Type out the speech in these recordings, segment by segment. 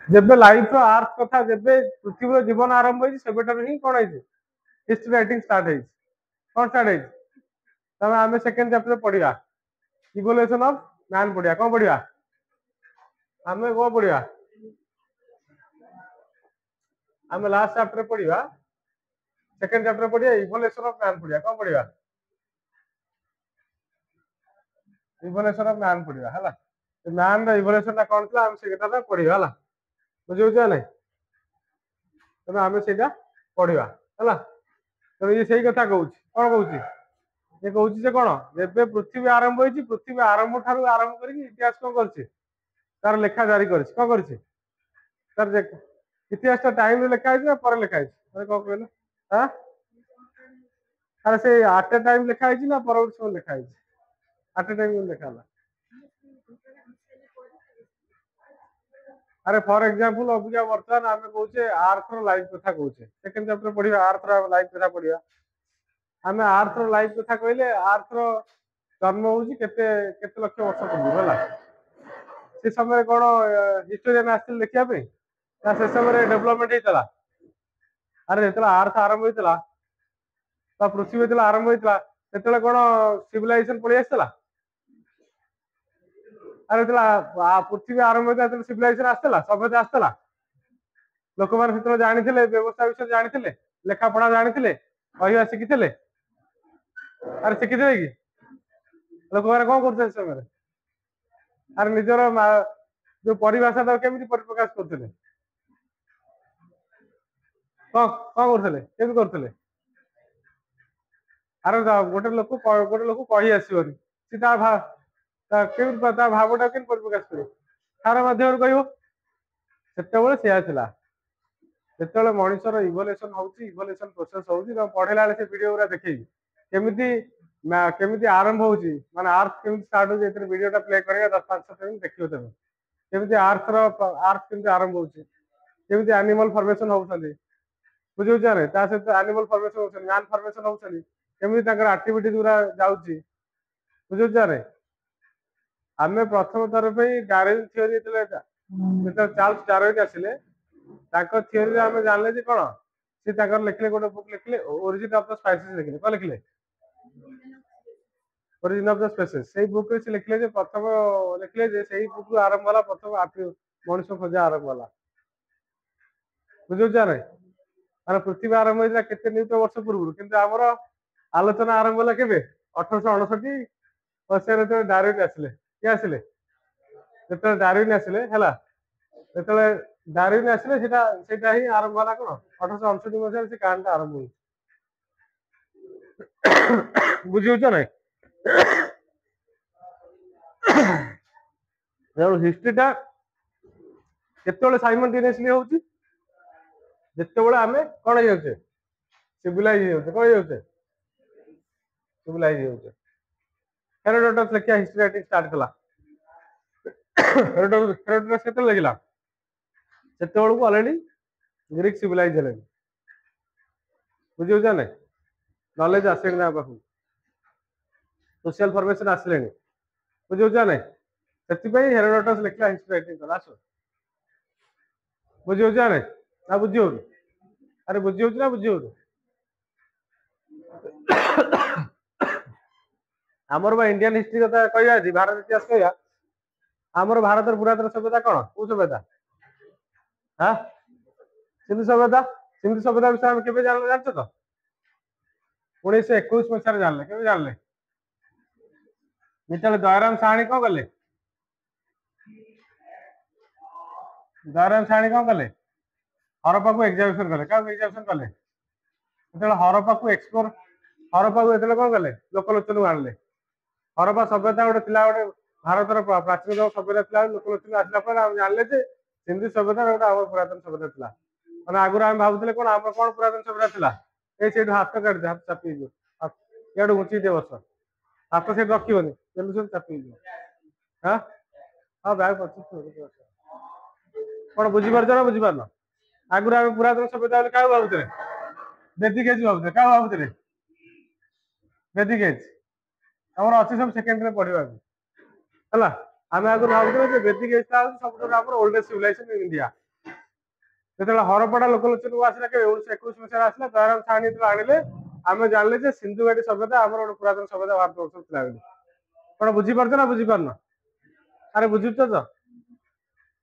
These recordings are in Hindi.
जेबे लाइफ आर्थ कथा जेबे पृथ्वी जीवन आरंभ होई सेबेटर ही कोन है हिस्ट्री राइटिंग स्टार्ट है कोन स्टार्ट है तमे आमे सेकंड चैप्टर पढ़िया इवोल्यूशन ऑफ मैन पढ़िया कोन पढ़िया आमे को पढ़िया आमे लास्ट चैप्टर पढ़िया सेकंड चैप्टर पढ़िया इवोल्यूशन ऑफ मैन पढ़िया कोन पढ़िया इवोल्यूशन ऑफ मैन पढ़िया हला मैन रा इवोल्यूशन ना कोन थला हम से कथा पढ़िया हला बुझियो जा नै तमे आमे सेटा पढ़िया हला तो ये सही कथा कहूँ कौन कहूँ ये कहूँ से कौन जब पृथ्वी आरंभ होती पृथ्वी आरंभ ठार आरंभ कर इतिहास कौन कर तार लेखा जारी कर कौन कर तार इतिहास टाइम लेखा है पर लेखा है कौन कहल हाँ अरे से आट टाइम लेखा है ना पर सब लेखा है आट टाइम लेखा अरे फॉर एग्जांपल अबिका बर्तमान आमे कहूचे आर्थ रो लाइफ कथा कहूचे सेकंड चैप्टर पढ़िया आर्थ रो लाइफ कथा पढ़िया आमे आर्थ रो लाइफ कथा कहले आर्थ रो जन्म होची केते केते लक्ष वर्ष पूर्व होला से समय कोन हिस्टोरियन आस्थिल देखिया पे ना से समय डेवलपमेंट हेतला अरे जेतला आर्थ आरंभ होइतला ता पृथ्वी जेतला आरंभ होइतला तेतला कोन सिविलाइजेशन पळि आस्तला अरे जेतला पृथ्वी आरंभ होइतला तेतला सिविलाइजेशन आस्तला सभ्यता आस्तला लोक माने सेतला जानिथिले व्यवस्था विषय जानिथिले लेखा पढ़ा जानिथिले कहिया शिखिथिले अरे शिखिथिले कि लोक माने कोन करते समय अरे निजर जो परिभाषा तो केमिति परिप्रकाश करथिले कौन करथिले अरे गोटे लोक कही आसबनी सी भावटा के परिप्रकाश कर तार माध्यम कह से मनुष्यर इवोल्यूशन होची इवोल्यूशन प्रोसेस होची पढ़ेला से वीडियो गुरा देखी केमिति आरंभ होची माने अर्थ केमिति स्टार्ट होची एतर वीडियोटा प्ले करिया 10-5 मिनिट देखियो तमे केमिति अर्थ केमिति आरंभ होची केमिति एनिमल फॉर्मेशन होउछली बुझियो जाने ता सहित एनिमल फॉर्मेशन होउछली मैन फॉर्मेशन होउछली केमिति ताकर एक्टिविटीज गुरा जाउची बुझियो जाने आमे प्रथम तर पे डार्विन थ्योरी जेतले चार्ल्स डार्विन आसिले ताको थ्योरी रे आमे जानले जे कोन से ताकर लिखले गोटे बुक लिखले ओरिजिन ऑफ द स्पाइसेस लिखले कोन लिखले ओरिजिन ऑफ द स्पेसीज से बुक रे से लिखले जे प्रथम लिखले जे सही बुक रो आरंभ वाला प्रथम मनुष्य खोजा आरंभ वाला बुझियो जाने माने पृथ्वी आरंभ होइला केते नियुत वर्ष पूर्व किंतु हमर आलोचना आरंभ होला केबे 1869 मसिया रे डार्विन आसिले के आसिले जेतले डार्विन आसिले हला जेतले डार्विन आसिले सेटा ही आरंभ होला कोन 1869 मसिया से कांडा आरंभ होई बुझियो छ नै हिस्ट्रीटा केतले साइमल्टेनियसली होची जेतेबेले आमे कोन हे जाउछे सिविलाइज हे जाउछे कोन हे जाउछे सिविलाइज हे जाउछे हेरोडोटस लेखिया हिस्ट्री राइटिंग स्टार्ट कला हेरोडोटस केते लगिला सेतेबेले को ऑलरेडी ग्रीक सिविलाइज हेले बुझियो जाने नॉलेज आसे ना बाबू सोशल फॉर्मेशन आसले बुझियो जाने सेति पई हेरोडोटस लेखिया हिस्ट्री राइटिंग कला सो बुझियो जाने ना बुझियो अरे बुझियो ना बुझियो आमर बा इंडियन हिस्ट्री कथा कहया जी भारत इतिहास कहया आमर भारत पुरातन सभ्यता कोन को सभ्यता हां सिंधु सभ्यता विषय हम केबे जानले जानछो तो 1921 मसिया जानले केबे जानले जेतले दयाराम साहनी को गले दयाराम साहनी को गले हरप्पा को एग्जामिनेशन कले का एग्जामिनेशन कले जेतले हरप्पा को एक्सप्लोर हरप्पा को जेतले को गले लोकलोचन आनले हरप्पा सभ्यता गोटे थिला गोटे भारतर प्राचीन सभ्यता थिला लोकलोचन आसला पर हम जानले जे सिंधु सभ्यता गोटे हमर पुरातन सभ्यता थिला माने आगुरा हम भाबुतले कोन हमर कोन पुरातन सभ्यता थिला ए सेठ हाथ काट दे हाथ चापी दो याडू उची दे बस हाथ से रखिबनी टेलीविजन चापी दो हां हां बैग पछ कोन बुझी पार ना बुझी पार ना आगुरा हम पुरातन सभ्यता का भाबुतले बेदी केज भाबुतले का भाबुतले बेदी केज हमर अछि सब सेकेंड रे पढिबा हला हम आगु भाबुतले जे बेदी केज ता सब हमर ओल्डेस्ट सिविलाइजेशन इन इंडिया जो हरपड़ा लोकलोचन को आसला के 1921 मसीह आसला दयाराम साहनी जो आनिले आम जानले जे सिंधु घाटी सभ्यता आम गोटे पुरातन सभ्यता भारत वर्ष था कौन बुझीपार ना बुझीपार अरे बुझुच तो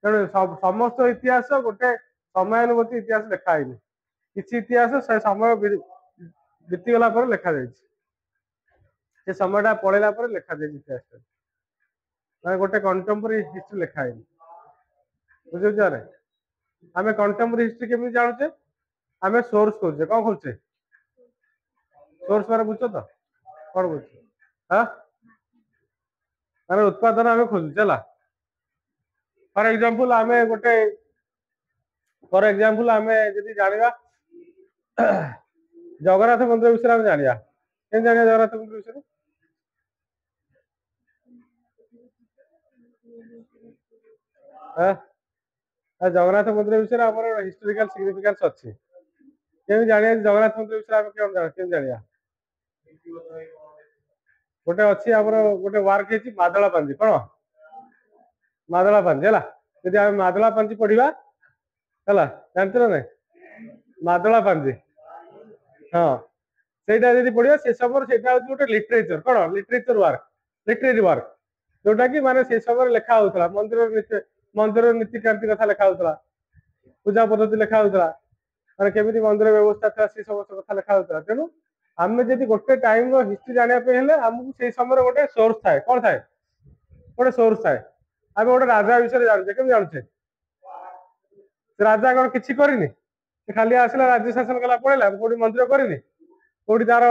तेणु समस्त इतिहास गोटे समयानुवर्ती इतिहास लिखाई किसी इतिहास से समय बीतीगला लिखा से समयटा पलैला लिखा जाए इतिहास गोटे कंटेम्पोरारी हिस्ट्री लिखाई बुझे आम कंटेम्पोरारी हिस्ट्री केमी जानूचे आम सोर्स खोजे कौन खोजे सोर्स मारे बुझ तो कौन बुझ हाँ उत्पादन आम खोजुचे फॉर एग्जांपल आम गोटे फॉर एग्जांपल आम जी जाना जगन्नाथ मंदिर विषय आम जाना कें जाना जगन्नाथ मंदिर विषय जगन्नाथ मंदिर विषय आम हिस्टोरिकल सिग्निफिकेंस अच्छी केमी जाना जगन्नाथ मंदिर विषय आम केम जाना गोटे अच्छी आम गोटे वर्क है मादला पांजी कौन मादला पांजी है यदि आम मादला पांजी पढ़ा है जानते ना मादला पांजी हाँ सेटा जब पढ़ा से समय से गोटे लिटरेचर कौन लिटरेचर वर्क लिटरेरी वर्क जोटा कि माने से समय लिखा होता मंदिर नीतिकांति कथा लिखा होता पूजा पद्धति लिखा होता माने केमिति मंदिर व्यवस्था था से समस्त कथा लिखा होता तेणु आम जब गोटे टाइम हिस्ट्री जानापी आमको से समय गोटे सोर्स थाए कौन थाए गोटे सोर्स थाए आम गोटे राजा विषय जानूचे केमी जानूचे राजा कौन किसी करनी खाली आसला राज्य शासन कला पड़ेगा कौटी मंदिर करनी कौटी तार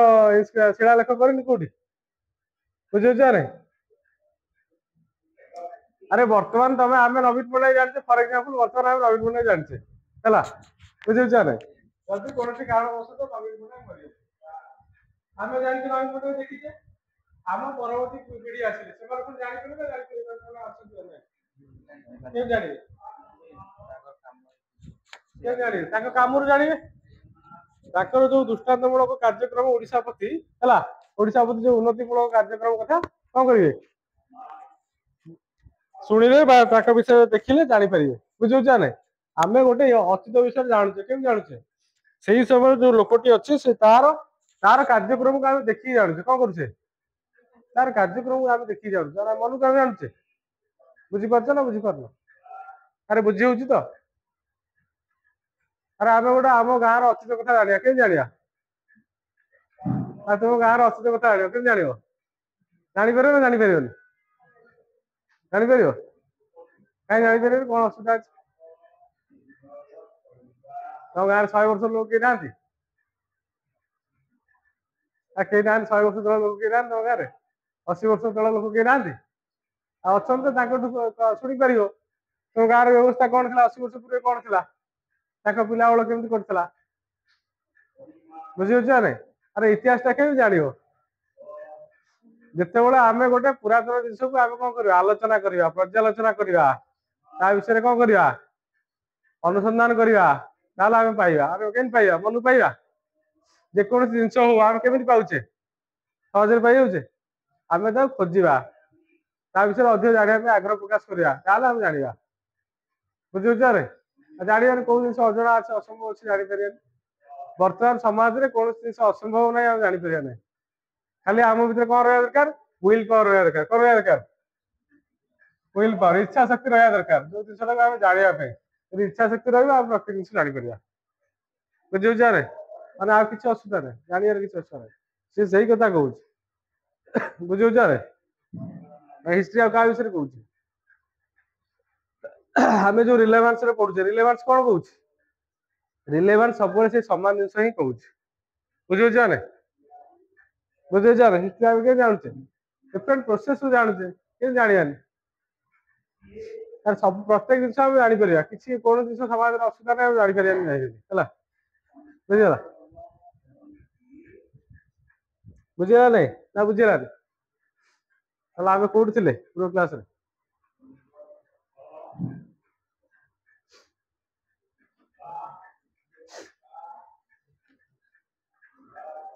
शिलालेख करनी कौटी बुझे नहीं अरे बर्तमान तुम आम नवीन पट्टनायक जानते फॉर एग्जांपल बर्तमान आम नवीन पट्टनायक जानते है बुझे नहीं जब कौन कारणवश नवीन पट्टनायक आम जानते नवीन पट्टनायक देखीचे आम परवर्ती पीढ़ी आसिले जानिए काम जानवे जो दृष्टान्तमूलक कार्यक्रम ओडिशा प्रति है ओडिशा प्रति जो उन्नतिमूलक कार्यक्रम कथा कौन करेंगे शुणिले विषय देखिले जापर बुझे ना आम गोटे अतीत विषय जानूचे केम जानूचे से समय जो लोकटी अच्छे से तार तार कार्यक्रम को आम देखिए जानूचे कौन करुचे तार कार्यक्रम को आम देखिए जानूचे तार मन को आम जानूचे बुझीपार ना बुझीपार अरे बुझी हो तो अरे आम गोटे आम गाँव अतीत कथा जाना के जाना तुम गाँव अतीत कथा जान के जान जापर ना जापर जापर कहीं जापर कौन असुविधा तुम गाँव 100 वर्ष लोग कहीं ना कहीं ना 100 वर्ष तल लोग कहीं ना तुम गाँव 80 वर्ष तल लोग कहीं ना अच्छा शुणी पार तुम गाँव व्यवस्था कौन थी 80 वर्ष पूर्व कौन थी पिला बेल केमती करता बुझे ना अरे इतिहास केमी जान जिते बड़े आम गोटे पुरातन जिनस को आम कौन कर आलोचना करवा पर्यालोचना करवा विषय कौन करवा अनुसंधान करवा आम पाइबा आम केमी पाइबा मन पाइबा जेको जिनस हो आम केमी पाचे सहज पाइजे आम खोजा विषय अधिक जाना आग्रह प्रकाश करवा आम जाना बुझे जाना कौन जिन अजଣା अच्छे असंभव अच्छे जापर बर्तमान समाज में कौन जिन असंभव ना आम जापर ना खाली आम भर कौन रहा दरकार विल पावर रहा दरकार कौन रहा दरकार विल पावर इच्छा शक्ति रहा दरकार जो जिनसा आम जानापी इच्छा शक्ति रहा प्रत्येक जिन जापर बुझे ना मैंने आ कि असुविधा ना जानवर किसी असुविधा ना सी कथा कहूँ बुझे ना हिस्ट्री क्या विषय कहूँ आम जो रिलेवेंस पढ़ुचे रिलेवेंस कौन कहूँ रिलेवेंस सब से सामान जिन ही कहूँ बुझे ना बुझे ना हिस्ट्री आम क्या जानूचे डिफरेंट प्रोसेस को जानूचे के जानी सब प्रत्येक जिन आम जापर किसी कौन जिन समाज में असुविधा ना जापर बुझेगा बुझेगा नहीं ना बुझेगा आम कौट थे पूर्व क्लास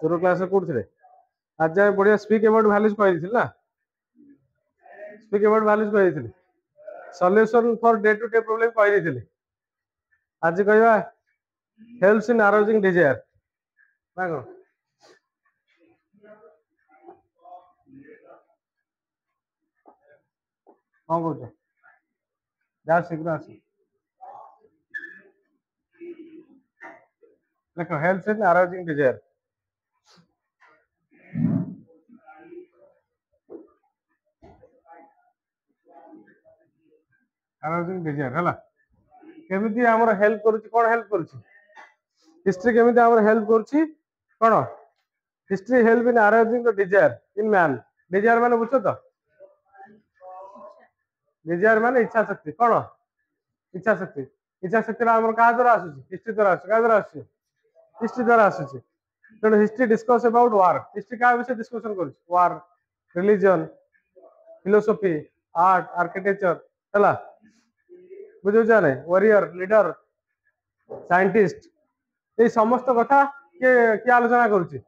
पूर्व क्लास कौट थे आज आम बढ़िया स्पीक अबाउट वैल्यूज कही ना स्पीक अबाउट वैल्यूज कही solution for day to day problem कही आज कहवा हेल्प्स इन अराउजिंग डिजायर ना कौन कौन कौन जा शीघ्र आस देखो helps in arousing desire arousing desire है केमिति हमर हेल्प करूची कोन हेल्प करूची हिस्ट्री केमिति हमर हेल्प करूची कोन history help in arousing the desire in man desire माने बुझो तो डिजायर माने इच्छा शक्ति कोन इच्छा शक्ति हमर का द्वारा आसुची हिस्ट्री द्वारा आसुची का द्वारा आसुची हिस्ट्री द्वारा आसुची तो history discuss about war history का विषय डिस्कशन करूची वार रिलीजन फिलोसफी आर्ट आर्किटेक्चर हला बुझो जाने वॉरियर लीडर साइंटिस्ट ये समस्त कथा के आलोचना करूची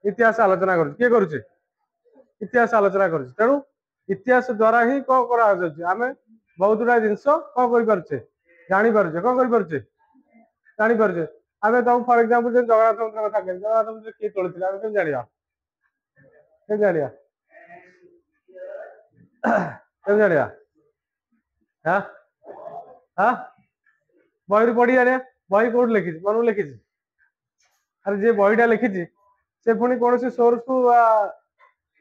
इतिहास आलोचना करूची के करूची इतिहास आलोचना करूची तेणु इतिहास द्वारा ही कौन करा जाउची आमे बहुत गुडा जिंस कौन करि परछे जानि परछे कौन करि परछे जानि परछे आमे तो फॉर एग्जांपल जे जगन्नाथ मंदिर कथा कहै जगन्नाथ मंदिर के तोळिथिला आमे केम जानिया हां हां बही पढ़ी जानिया बही कोड लिखी मन लिखी अरे जे बहीटा लिखी से पुणी कौन सोर्स को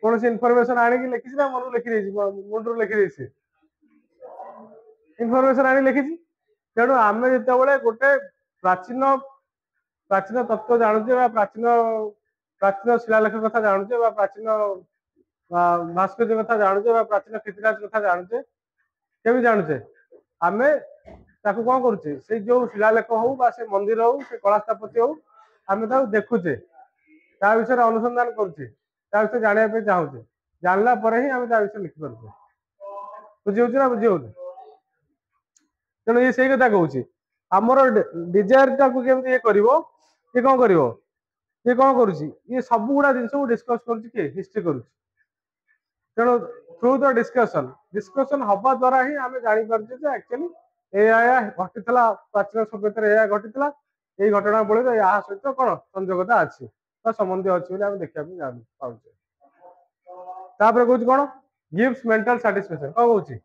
कौन इनफॉरमेशन आने की लिखी ना मन लिखी मुंडू लिखी इनफॉरमेशन आने लिखी तेणु आम जो गोटे प्राचीन प्राचीन तत्व जानूचे प्राचीन प्राचीन शिलालेख कथा जानूचे प्राचीन भास्कर्य कथा जानूचे प्राचीन कृतिराज कथा जानूचे केमी जानूचे आमे ताकू कौन करुचे से जो शिलालेख हो से मंदिर हो से कला स्थापत्य हो आमे ताकू देखुचे ता विषय अनुसंधान करुचे ता विषय जानिया पे चाहूचे जानला पर ही आमे ता विषय लिखि पारुचे बुझियोछ ना बुझियोछ तेणु ये सही कथा कहूची हमर डिजायर टाकू केमति ये करिवो ये कौन करिवो ये कौन करुची ये सब गुडा जिंस को डिस्कस करुची के हिस्ट्री करुची तेणु थ्रू द डिस्कशन डिस्कशन हवा द्वारा ही आमे जानि परछे जे एक्चुअली एया घटितला प्राचीन सभ्यता एया घटितला एई घटना बळे या सहित कोन संयोगता अछि तो संबंध अछि बोली आमे देखिया भी जानि पाउछे तापर कहूची कोन गिव्स मेंटल सैटिस्फैक्शन को कहूची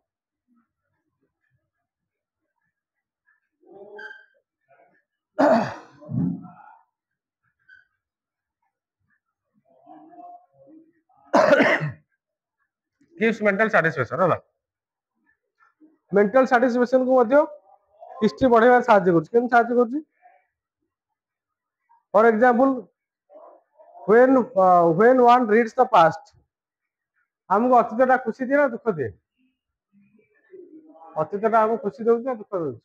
गिव्स मेंटल सैटिस्फैक्शन होला मेंटल सैटिस्फैक्शन को मध्य हिस्ट्री बढ़ेवा साहाय्य करछ केन साहाय्य करछ for example when one reads the past हमको अतीतटा खुशी दिए ना दुख दिए अतीतटा हमको खुशी दउछ ना दुख दउछ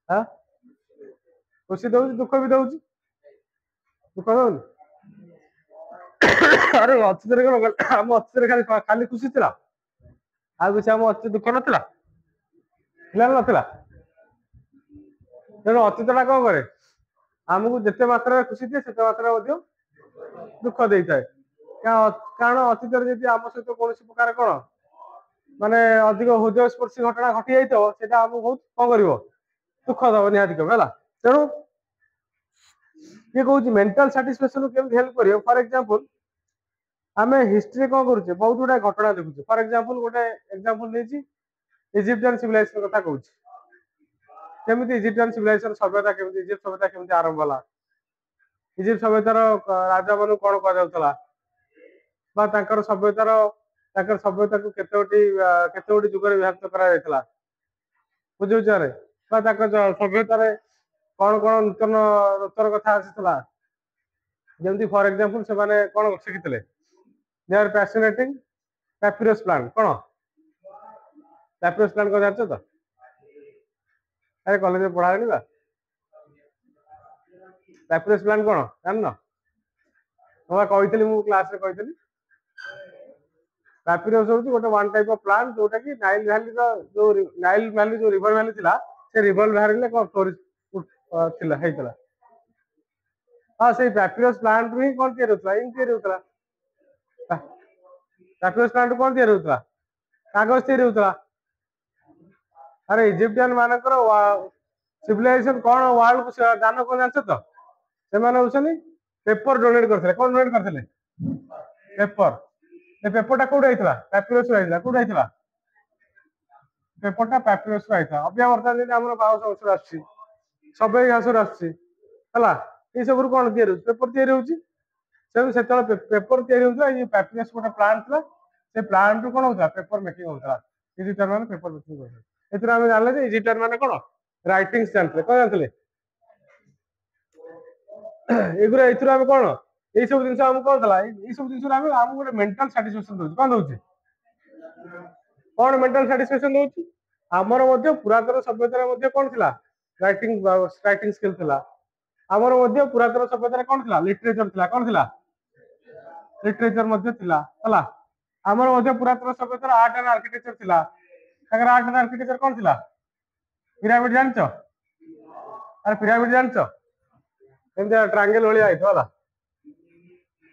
हां खुशी दउछ दुख भी दउछ दुख दउछ अरे अतीत रे हम अतीत रे खाली खुशी थिला आ कुछ हम अतीत दुख नथिला थिला नथिला तेणु अतीतटा कौन करे आमको जिते मात्रा खुशी दिए से मात्रा दुख दे थाए कारण अतीत आम सहित कौन प्रकार कौन माने अधिक हृदय स्पर्शी घटना घटी जाता आमको बहुत कौन कर दुख दब निहाती कम है तेणु ये कौन मेंटल सैटिस्फैक्शन केमती हेल्प कर फॉर एग्जांपल आम हिस्ट्री कौन करुचे बहुत गुड़ा घटना देखुचे फॉर एग्जांपल गोटे एग्जांपल नहीं इजिप्टियन सिविलाइजेशन कथा कहूँ केमिति इजिप्टियन सिविलाइजेशन सभ्यता केमिति इजिप्ट सभ्यता केमिति आरंभ होला इजिप्ट सभ्यतार राजा मानु कोन करा जाउतला बा तांकर सभ्यता को केतेगोटी जुगर विभक्त करा जायतला बुझुचारे बा तांकर सभ्यता रे कोन कोन नूतन नूतन कथा आसीतला जेमति फॉर एग्जांपल से माने कोन शिखितले they are fascinating papyrus plant कोन पैपिरस प्लांट को जानछो तो अरे कॉलेज में पढ़ा बा पैपिरस प्लांट कोन जान न हम कहितली मु क्लास रे कहितली पैपिरस होची गोटे वन टाइप ऑफ प्लांट जोटा कि नाइल वैली जो नाइल वैली जो रिवर वैली थिला से रिवर वैली ले कोन स्टोरेज थिला हेतला हां से पैपिरस प्लांट ही कोन तयार होतला इन तयार होतला पैपिरस प्लांट कोन तयार होतला कागज तयार होतला अरे इजिप्टियन मानकर सिविलाइजेशन कौन वर्ल्ड को दान कौन जानते तो से पेपर डोनेट करते कौन डोनेट करते पेपर ए पेपरटा कौट होता पैपिरस कौट होता पेपरटा पैपिरस अभ्या बर्तमान आम बाउंस गसर आस सबई घास आसला ये सब कौन या पेपर या पेपर या पैपिरस गोटे प्लांट था से प्लांट रु कौन होता पेपर मेकिंग होता इजिप्टर मैंने पेपर मेकिंग करते आम जानले इजिप्टर मैंने कौन राइटिंग्स जानते कौन जानते एगुरा एथुर आम कौन ये सब जिन कौन था ये सब जिन आम गोटे मेंटल साटिस्फैक्शन दउछि कौन दउछि कौन मेंटल साटिस्फैक्शन दउछि आमर मध्य पुरातन सभ्यता कौन थिला राइटिंग स्किल थिला आमर मध्य पुरातन सभ्यता कौन थिला लिटरेचर थिला कौन थिला लिटरेचर मध्य थिला हला आमर मध्य पुरातन सभ्यता आर्ट एंड आर्किटेक्चर थिला ताकर आर्ट एंड आर्किटेक्चर कौन थिला पिरामिड जानचो अरे पिरामिड जानचो एमदा ट्रायंगल होली आइतो हला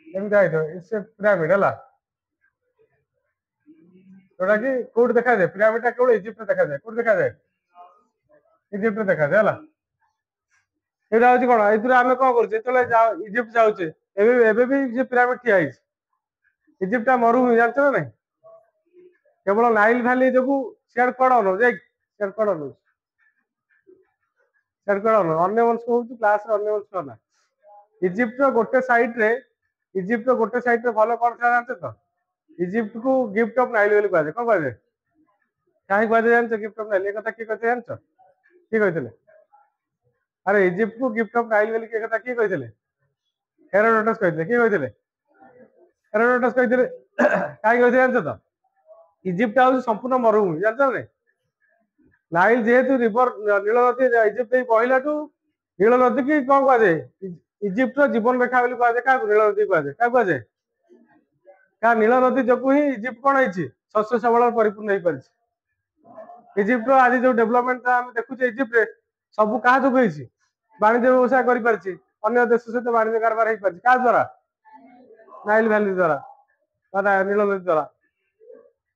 एमदा आइतो इसे पिरामिड हला जोटा कि कोड देखा जाए पिरामिड केवल इजिप्ट देखा जाए कोड देखा जाए इजिप्ट देखा जाए हला एटा होची कोन एथुर आमे कोन करछे तले इजिप्ट जाउछे एबे भी जे पिरामिड ठिया आइछ इजिप्ट मरुभूमि जानछ ना नहीं केवल नाइल वैली जगु शेयर कड़न जे शेयर कड़न अन्य वंश होउछ क्लास रे अन्य वंश ना इजिप्ट गोटे साइड रे भलो कोन था जानछ तो इजिप्ट को गिफ्ट ऑफ नाइल बोली कहजे कोन कहजे काहे कहजे जानछ गिफ्ट ऑफ नाइल ए कथा की कहते जानछ की कहथिले अरे इजिप्ट को गिफ्ट ऑफ नाइल बोली के कथा की कहथिले हेरोडोटस कहथिले की कहथिले हेरोडोटस कहथिले काहे कहथिले जानछ तो इजिप्ट हाउस संपूर्ण मरुभूमि जानछ नै नाइल जेहेतु रिवर नील नदी इजिप्ट पहिलाठू नील नदी की कौन कह इजिप्ट जीवन रेखा बोली कह क्या नील नदी कह क्या कह क्या नील नदी जो ही इजिप्ट कौन है शस्य सबल परिपूर्ण हो पार इजिप्ट आज जो डेवलपमेंट आम देखुचे इजिप्ट सब क्या जो वाणिज्य व्यवसाय कर देश सहित वाणिज्य कारबार हो पार क्या द्वारा नाइल वैली द्वारा नील नदी द्वारा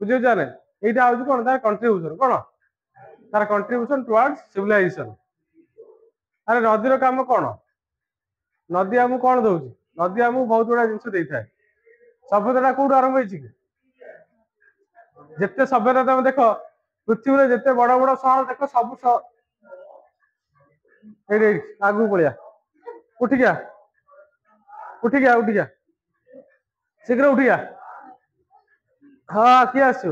बुझे यहाँ हूँ कौन तार कंट्रीब्यूशन कौन तार कंट्रीब्यूशन टुवर्ड्स सिविलाइजेशन अरे नदीर काम कौन नदी आमको कौन दौर नदी आमको बहुत गुड़ा जिन देता है सभ्यता कौट आरंभ होती जिते सभ्यता तुम देख पृथ्वी में जिते बड़ बड़ सहर देख सब आगू पलिया उठिया उठिया उठिया शीघ्र उठिया हाँ किए आस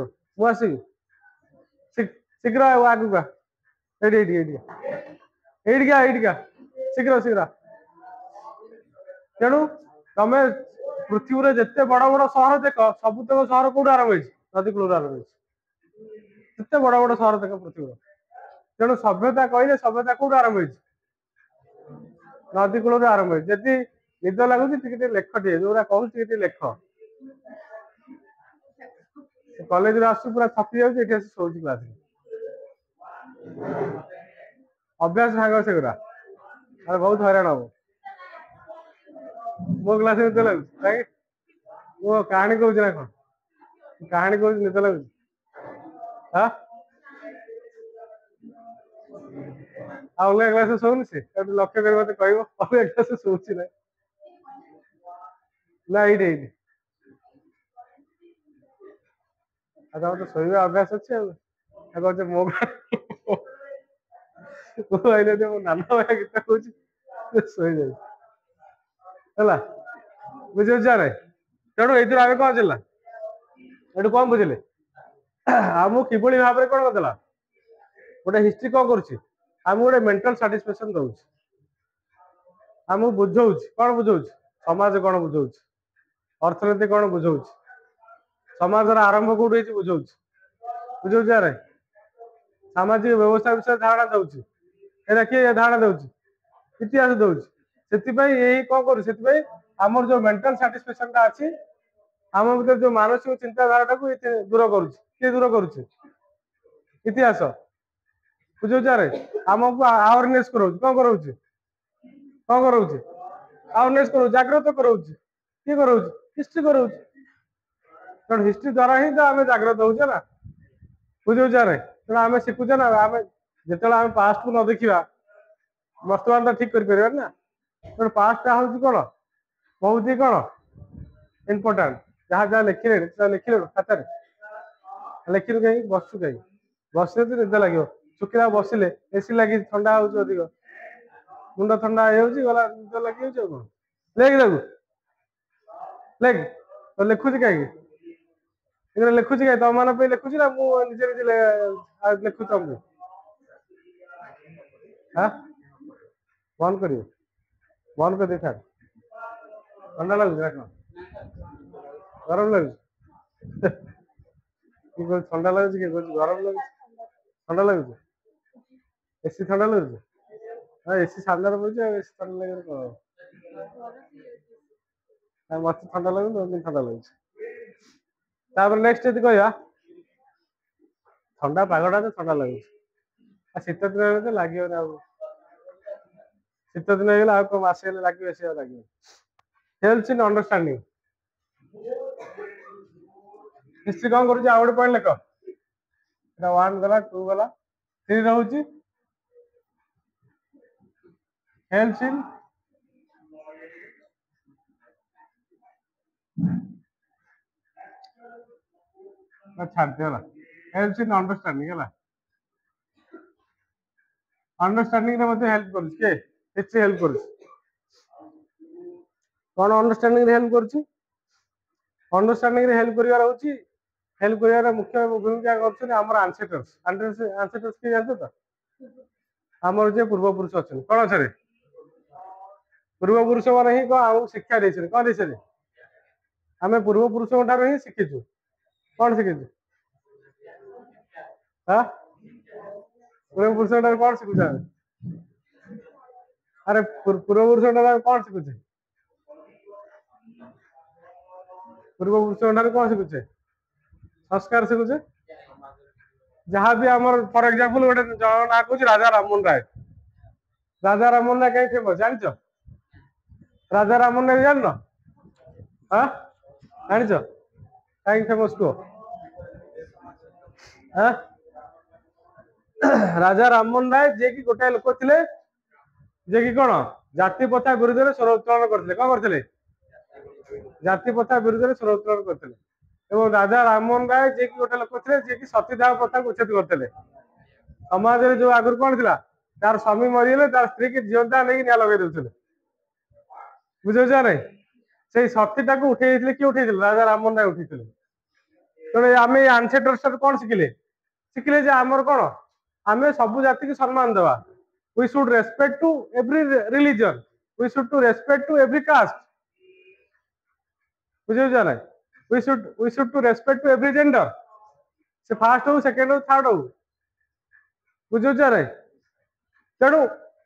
शीघ्र आगू का शीघ्र शीघ्र तेणु तुम पृथ्वी में जिते बड़ बड़ सहर देख सबुतक सहर कौट आरंभ हो नदी कूल आरंभ जिते बड़ बड़ सहर देख पृथ्वी तेणु सभ्यता कहले सभ्यता कौट आरंभ हो नदी कूल आरंभ हो जदि निद लगुच लेख टे जो कहूँ लेख कॉलेज आस पूरा थकी जाऊँ शोच क्लास अभ्यास सांग से गुरा अरे बहुत हैरान हम मो क्लास निद लगुच वो कहानी कहूँ ना कौन कहानी कहूँ निद लगुच हाँ अलग क्लास शोन सी लक्ष्य कर मत कह अलग क्लास शोची ना ये तो शोवा अभ्यास अच्छे कहते मो मो नाना भाई गीत कह शोई जाए बुझे तेणु ये आम कौन चलला ये कौन बुझे आमको किभली भाव में कौन करदेला गोटे हिस्ट्री कौन कर गोटे मेंटल साटिस्फैक्शन दौर आमको बुझाऊ कौन बुझाऊ समाज कौन बुझाऊ अर्थनीति कौन बुझाऊ समाजर आरंभ कौट बुझाऊ बुझाऊ यार सामाजिक व्यवस्था विषय धारणा दौर किए धारणा दौर इतिहास दौर से कौन कर आमर जो मेंटल साटिस्फैक्शन अच्छी आम भर जो मानसिक चिंताधारा दूर कर इतिहास बुझे यार आमको अवेयरनेस कौन कौन अवेयरनेस जागृत कर हिस्ट्री कर हिस्ट्री द्वारा ही तो आम जागृत होचे ना बुझे यार तेना आम शिखुचे ना आम जो पास्ट को न देखा वर्तमान तो ठीक कर ना तो पास्ट हूँ कौन बहुत ही कौन इम्पोर्टाट जहाँ जहाँ लिखिले लिखिले खातार लिखिलु कहीं बसु कहीं बस निद लगे शुखिला बसिले एसी लगी ठंडा होधिक मुंड ठंडा गला निद लगे कौन लेख देखु लेख तो लिखुची कहीं लिखुची कहीं तुम मान लिखुची ना मुझे निजे लिखु तुमको हाँ बंद कर बंद कर दे ठंडा लगुच गरम लगुच कि ठंडा लगुच कि गरम लगुच ठंडा लगुच एसी ठंडा लगुच हाँ एसी सामने पड़े एसी ठंडा लगे मत ठंडा लगुच ठंडा लगुच नेक्स्ट यदि कह ठंडा पगटा तो ठंडा लगुच शीत दिन तो लगे शीत दिन हो मसे लगे लगे हेल्प्स इन अंडरस्टैंडिंग हिस्ट्री कौन कर गोटे पॉइंट लिख 1 गला 2 गला 3 रोचे हेल्प्स इन छाड़देला हेल्प्स इन अंडरस्टैंडिंग है अंडरस्टैंडिंग रे मते हेल्प कर के हिस्ट्री हेल्प कर कौन अंडरस्टैंडिंग रे हेल्प कर अंडरस्टैंडिंग रे हेल्प करिवार होची हेल्प करिवार मुख्य भूमिका करछन हमर एंसेस्टर्स एंसेस्टर्स के जानतो त हमर जे पूर्व पुरुष अछन कोन अछरे पूर्व पुरुष माने ही को आ शिक्षा देछन कोन देछन हमें पूर्व पुरुष ठार ही शिखिछु कोन शिखिछु हां पूर्व पुरुष ठार कोन शिखुछा अरे पूर्व पुरुष ठार कोन शिखुछे पूर्व पुरुष ठार कोन शिखुछे संस्कार शिखुछे जहाँ भी आमर फॉर एग्जांपल गोटे जन ना कहूँ राजा राममोहन राय कहीं फेमस जान राजा राममोहन राय जान हाँ जान कहीं फेमस कह हाँ राजा राममोहन राय जे कि गोटाए लोक थे जे कि कौन जाति प्रथा विरुद्ध में स्वर उत्तोलन करते कौन करते जाति प्रथा विरुद्ध में स्वर उत्तोलन करते राजा राममोहन राय जे कि गोटे लोक थे जे कि सतीदाह प्रथा उच्छेद करते समाज में जो आगुरी कौन था तार स्वामी मरीगले तार स्त्री की जीवंता नहीं निया लगे दे बुझे ना से सतीटा को उठे किए उठे राजा राममोहन राय उठे तेणु आम आंसेस्टर कौन शिखिले शिखिले आमर कौन आम सब जाति की सम्मान देवा we should respect to every religion we should to respect to every caste बुझे ना we should to respect to every gender से फास्ट हो सेकेंड हो थर्ड हो बुझे ना तेणु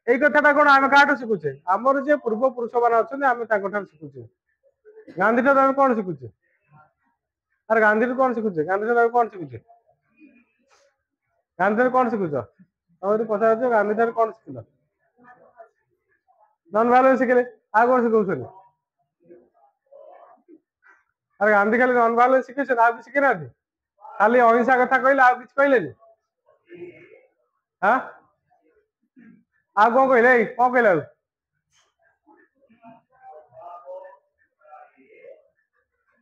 यही कथा कौन आम क्या शिखुचे आमर जे पूर्व पुरुष मान अच्छा शिखुचे गांधी ठार कौन शिखुचे अरे गांधी कौन शिखुचे गांधी ठार कौन शिखुचे गांधी कौन शिखुच तुम पचार गांधी ठार कौन शिखिल नॉन वायलेंस शिखिले आ कौन शिखुन अरे गांधी खाली नॉन वायलेंस शिखे आ शिखी ना खाली अहिंसा कथा कहले आ किसी कहले हाँ आ कौन कहले कौन कहले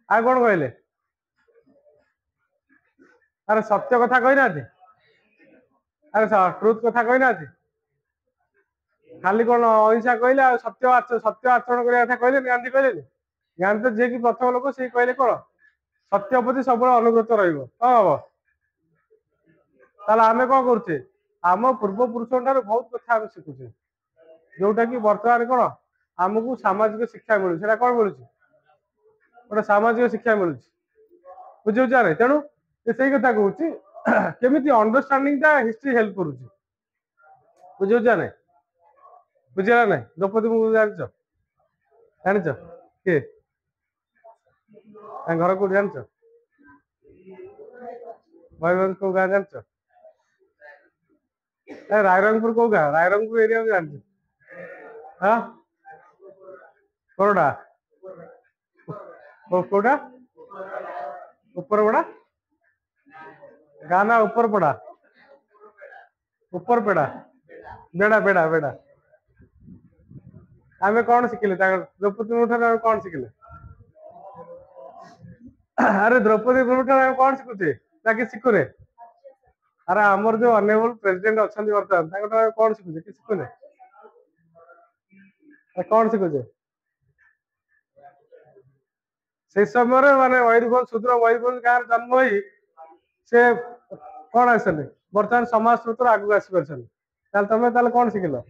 आ कौन कहले अरे सत्य कथा कही ना अरे ट्रुथ कथा कही ना खाली कौन अहिंसा कहले सत्य आचरण करने कथा कहले गांधी कहले गांधी तो जे कि प्रथम लोक से कहले कौन सत्य प्रति सब अनुगत रहा हम आम कौन करुचे आम पूर्व पुरुष ठार बहुत कथा शिखुचे जोटा कि बर्तमान कौन आमको सामाजिक शिक्षा मिलूँ कौन मिलूँ गोटे सामाजिक शिक्षा मिलूँ बुझे ना तेणु से कथा कहूँ केमी अंडरस्टांडिंग हिस्ट्री हेल्प करुँ बुझे ना बुझेगा ना द्रौपदी मुर्मू जान किए घर कौट जान मयूरभ कौ गाँ जान रायरंगपुर कौ गाँ रायरंगपुर एरिया में जान हाँ कौटा कौटा उपरपड़ा गाँ ना उपरपड़ा बेड़ा बेड़ा बेड़ा आमे कौन शिखिले द्रौपदी मुर्मू ठार कौन शिखिले अरे द्रौपदी मुर्मू ठार कौन शिखुचे ना कि शिखुने अरे आमर जो अनेबल प्रेसिडेंट अच्छा बर्तमान कौन शिखुचे कि शिखुने कौन शिखुचे से समय माने मयूरभंज सुदूर मयूरभंज गाँव जन्म हो से कौन आसने बर्तमान समाज सूत्र आगू आसी पार्छन तमें कौन शिखिल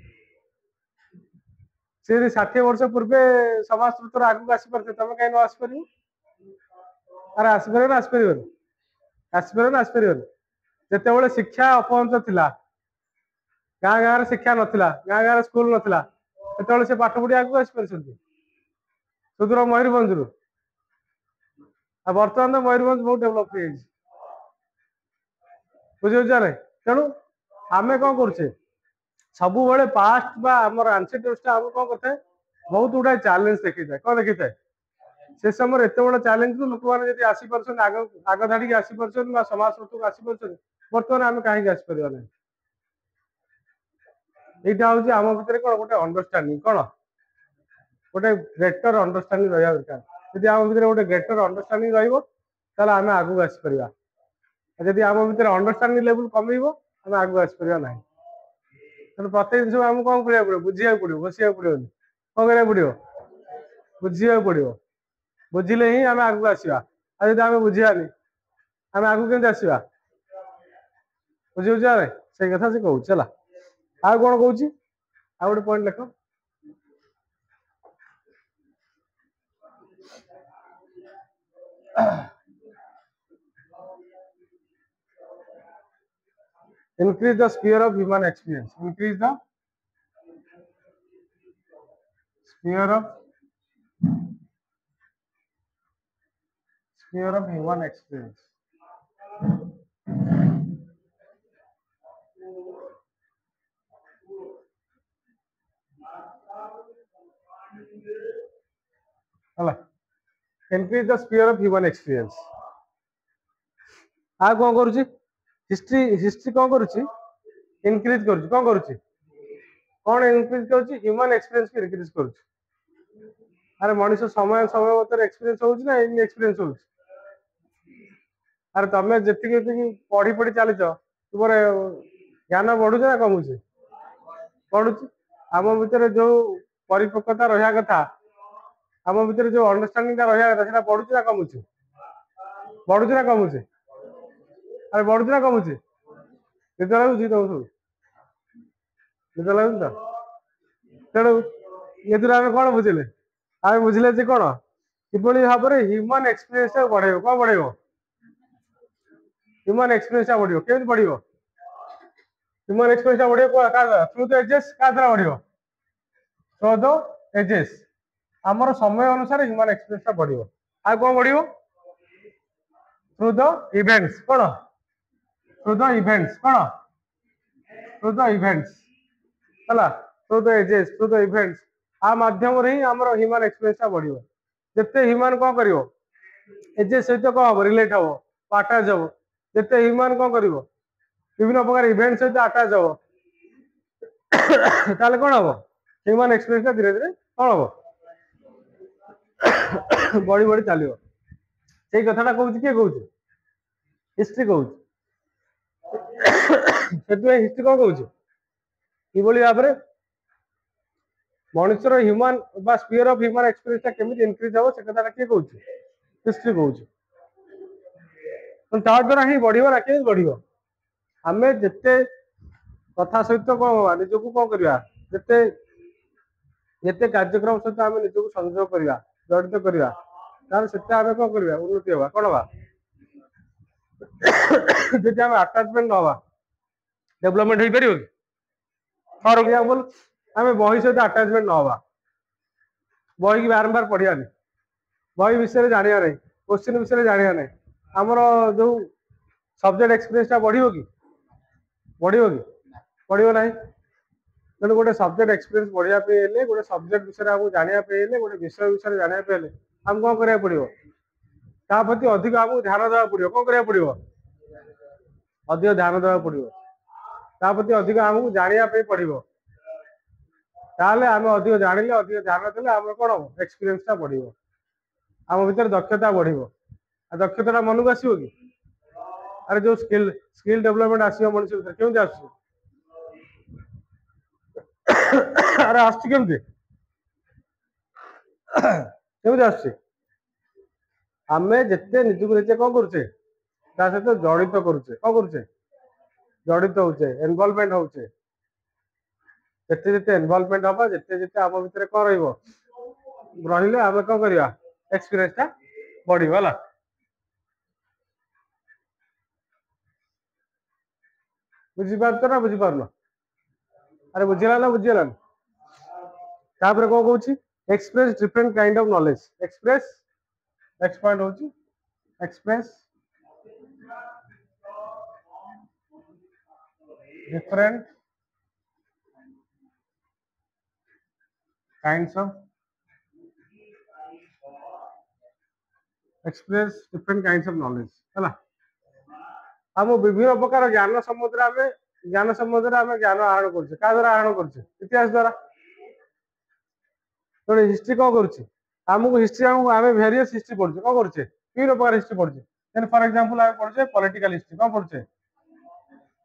से 60 वर्ष पूर्वे समाज सूत्र आगू आसी पार्छ तमें कहीं न आसपर अरे आसपर आसपर जिते शिक्षा अपहंच थिला गाँ गाँव शिक्षा नथिला गाँ गाँव स्कूल नथिला सेते से पाठ पढ़ी आगू आसी पार्छन सुदूर मयूरभंज रु बर्तमान तो मयूरभंज बहुत डेभलप हो बुझे तेणु आम कौन करुचे सब बड़े पास्ट आमर आंसेस्टर्स आम कौन करते बहुत गुड़ा चैलेंज देखी था कौन देखी था से समय एत बड़ा चैलेंज लोक मैंने आसी पार्छन आग धाड़ी आसी पार्छन समाज सूत्र आसी पार्छन बर्तमान आम कहीं आसपर ना यहाँ हूँ आम भितर कौन गोटे अंडरस्टांडिंग कौन गोटे ग्रेटर अंडरस्टांडिंग रहा दरकार जब आम भर गोटे ग्रेटर अंडरस्टांडिंग रहा आगू आसपर जब आम भर अंडरस्टांडिंग लेवल कम आम आगू आसपर ना प्रत्येक जिन आम कौन करा पड़ो बुझा पड़ो बसा पड़ो कौन करा पड़ो बुझा पड़ो बुझिले ही आम आगू आसवा जब आम बुझानी आम आगू केमी आसवा बुझे से कथा से कहूँ चला आ कौन कौच आ गए पॉइंट लिख increase the sphere of human experience increase the sphere of human experience हला increase the sphere of human experience आ कौन करुची हिस्ट्री कौन करुची इंक्रीज करुची कौन करुची कौन इंक्रीज करुची ह्यूमन एक्सपीरियंस को इंक्रीज करुची अरे मनीष समय समय मत एक्सपीरियंस होउची ना इन एक्सपीरियंस होउची अरे तमे जति पढ़ी पढ़ी चलीच तुम ज्ञान बढ़ुचे ना कमुचे बढ़ुची आम भीतर जो परिपक्वता रहा कथा आम भीतर जो अंडरस्टैंडिंग रहा कथा बढ़ुचे ना कमुचे बढ़ुचे ना कमुचे अरे बढ़ुचे ना कमुचे निद लगुच तुम सब निद लगुच तो तेणु ये आम कौन बुझे आम बुझे कौन कि भाव में ह्यूमन एक्सपीरियंस बढ़े कौन बढ़े ह्यूमन एक्सपीरियंस बढ़ो केमी बढ़ो ह्यूमन एक्सपीरियंस बढ़ो थ्रू द एजेस क्या द्वारा बढ़ो थ्रू द एजेस आमर समय अनुसार ह्यूमन एक्सपीरियंस बढ़ो आ कौन बढ़ो थ्रू द इवेंट्स कौन थ्रू द इवेंट्स कौन थ्रू द इवेंट्स है through the ages through the events आ माध्यम ही आमर ह्यूमन एक्सपीरियंस बढ़ो जिते ह्यूमन कौन कर एजेस सहित कौन हम रिलेट हम अटाच हम जिते ह्यूमन कौन कर विभिन्न प्रकार इवेंट सहित अटाच हम ताले कौन हम ह्यूमन एक्सपीरियंस धीरे धीरे कौन हम बढ़ी बढ़ी चलो से कथा कहूँ किए कहूँ हिस्ट्री कहूँ से हिस्ट्री कौन कहूँ कि भाव में मनुष्यर human sphere of human experience केमिति इंक्रीज हो से कथा किए कहूँ हिस्ट्री कहूँ द्वारा ही बढ़ो ना केमी बढ़ो आम जिते कथा सहित कौन निजक कौन करवा जिते जिते कार्यक्रम सहित आम निजक संयोग करवा जड़ित करवा से आम कौन करवा उन्नति हवा कौन हवा जब आम आटाचमेंट ना डेभलपमेंट हो पार फॉर एग्जांपल आम बही सहित आटाचमेंट ना बही की बारंबार पढ़ानी बही विषय जाना नहीं क्वेश्चन विषय जाना नहीं आमर जो सब्जेक्ट एक्सपीरियंस बढ़ो कि बढ़ो ना तेणु गोटे सब्जेक्ट एक्सपीरियंस बढ़ापे गोटे सब्जेक्ट विषय आमको जानापे गोटे विषय विषय जानापे आम कौन करा पड़ो ता प्रति अधिक आमको ध्यान देवा पड़ो कौन करा पड़ो अधिक ध्यान देवा पड़ो ता प्रति अधिक आमको जानापे पड़ो ताले आमे अधिक जानिले अधिक ध्यान देले आमे कोन एक्सपीरियंस ता बढ़िबो आम भीतर दक्षता बढ़िबो आ दक्षता मन को आसीबो कि अरे जो स्किल स्किल डेवलपमेंट आसीबो मनुष्य भीतर केमति आसी अरे आसी केमति केमति आसी आमे जत्ते निजु निजे कोन करछे ता सहित जड़ित करूचे कोन करछे जड़ित होचे इन्वॉल्वमेंट होचे जिते जिते इन्वॉल्वमेंट हबा जिते जिते आम भीतर कोन रहइबो रहिले आमे कोन करिया एक्सपीरियंस ता बढ़िबो हला बुझी पारतो ना बुझी पारलो अरे बुझिला ना बुझिला तापर कोन कहूची express different kind of knowledge express next point होची express different kinds of express different kinds of knowledge है हम विभिन्न प्रकार ज्ञान समुद्र आम ज्ञान आहरण कर द्वारा आहरण कर इतिहास द्वारा तो हिस्ट्री कौन करमको हिस्ट्री आम भेरियस हिस्ट्री पढ़े कौन करे विभिन्न प्रकार हिस्ट्री पढ़े फॉर एग्जांपल आम पढ़े पॉलिटिकल हिस्ट्री कौन पढ़े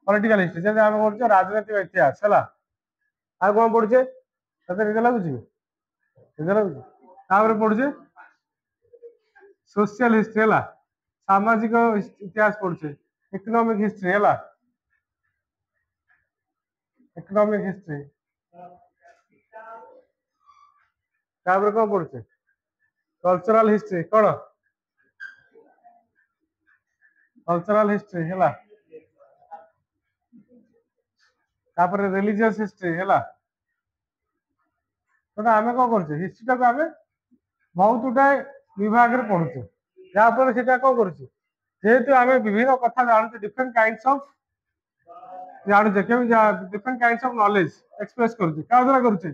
पॉलिटिकल हिस्ट्री जैसे आम पढ़े राजनीतिक इतिहास है आ कौन पढ़े निज लगुच पढ़े सोशल हिस्ट्री है सामाजिक इतिहास पढ़े इकोनॉमिक हिस्ट्री है इकोनॉमिक हिस्ट्री कौन पढ़े कल्चरल हिस्ट्री कौन कल्चरल हिस्ट्री है रिलीजियस हिस्ट्री है तो आम कौन कर हिस्ट्री टाक आम बहुत गुटाए विभाग में पढ़ुचे जहाँफल से कौन करेतु आम विभिन्न कथा जानते डिफरेंट काइंड्स ऑफ जानूचे different kinds of knowledge express करुचे क्या द्वारा करुचे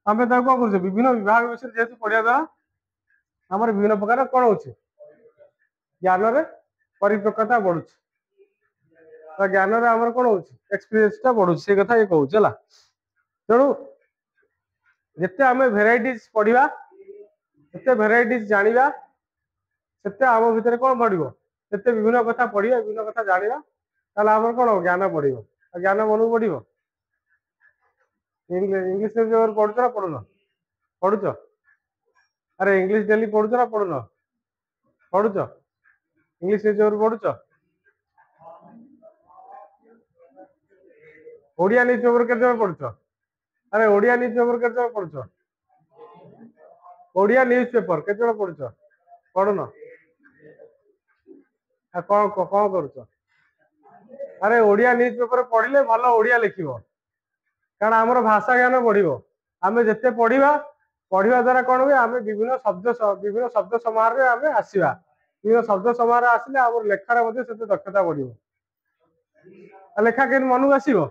आम कौन कर विभिन्न विभाग विषय जेहेतु पढ़िया द्वारा आम विभिन्न प्रकार कौन हो ज्ञान परिपक्वता बढ़ुची ज्ञान आम कौन हो एक्सपीरियंस टा बढ़ुची से कथा ये कहूँ तेणु जिते आम भेराइटीज पढ़ा जिते भेराइटीज जाना से आम भितर कौन बढ़ो जिते विभिन्न कथा पढ़ा विभिन्न कथा जाना आम कौन ज्ञान बढ़ो ज्ञान मन को बढ़ो इंग्लिश पढ़ुच ना पढ़ुन पढ़ुच अरे इंग्लिश डेली पढ़ुच ना पढ़ुन पढ़ुच इंग्लिश न्यूज़पेपर पढ़ुच ओडिया न्यूज़पेपर केते पढ़ुच अरे ओडिया न्यूज़पेपर केते पढ़ुच ओडिया न्यूज़पेपर केते पढ़ुच पढ़ुन कौन कौन करुच अरे ओडिया न्यूज़पेपर पढ़ले भल ओडिया लिखिबो कारण आमर भाषा ज्ञान बढ़िबो आम जिते पढ़ा पढ़ा द्वारा कौन हुए आम विभिन्न शब्द समाहार में आम आसवा विभिन्न शब्द समाहार आसिले आम लेखार से दक्षता बढ़िबो लेखा के मन को आसो